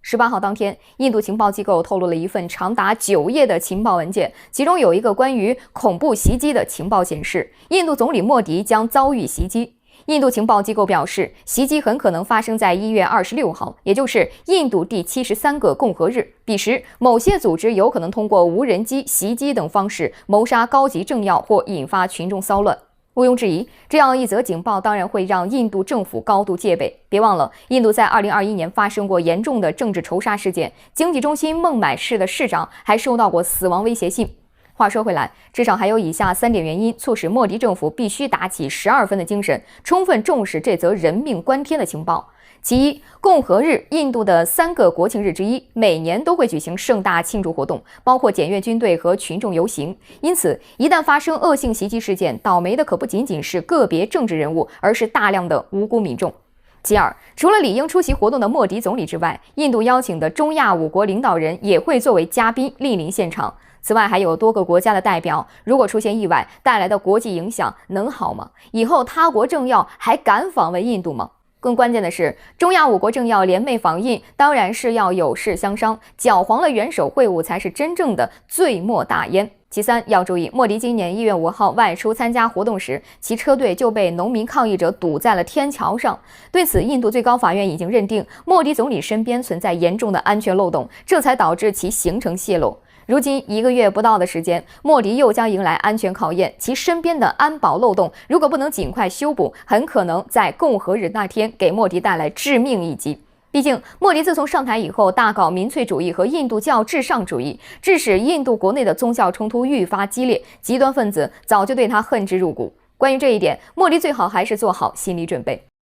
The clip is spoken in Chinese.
18号当天，印度情报机构透露了一份长达9页的情报文件，其中有一个关于恐怖袭击的情报显示，印度总理莫迪将遭遇袭击。印度情报机构表示，袭击很可能发生在1月26号，也就是印度第73个共和日。彼时，某些组织有可能通过无人机袭击等方式谋杀高级政要或引发群众骚乱。毋庸置疑，这样一则警报当然会让印度政府高度戒备。别忘了，印度在2021年发生过严重的政治仇杀事件，经济中心孟买市的市长还收到过死亡威胁信。话说回来，至少还有以下3点原因促使莫迪政府必须打起12分的精神，充分重视这则人命关天的情报。其一，共和日，印度的3个国庆日之一，每年都会举行盛大庆祝活动，包括检阅军队和群众游行。因此，一旦发生恶性袭击事件，倒霉的可不仅仅是个别政治人物，而是大量的无辜民众。其二，除了理应出席活动的莫迪总理之外，印度邀请的中亚5国领导人也会作为嘉宾莅临现场。此外，还有多个国家的代表，如果出现意外，带来的国际影响能好吗？以后他国政要还敢访问印度吗？更关键的是，中亚5国政要联袂访印，当然是要有事相商，搅黄了元首会晤才是真正的罪莫大焉。其三，要注意，莫迪今年1月5号外出参加活动时，其车队就被农民抗议者堵在了天桥上。对此，印度最高法院已经认定莫迪总理身边存在严重的安全漏洞，这才导致其行程泄露。如今1个月不到的时间，莫迪又将迎来安全考验，其身边的安保漏洞如果不能尽快修补，很可能在共和日那天给莫迪带来致命一击。毕竟，莫迪自从上台以后，大搞民粹主义和印度教至上主义，致使印度国内的宗教冲突愈发激烈，极端分子早就对他恨之入骨。关于这一点，莫迪最好还是做好心理准备。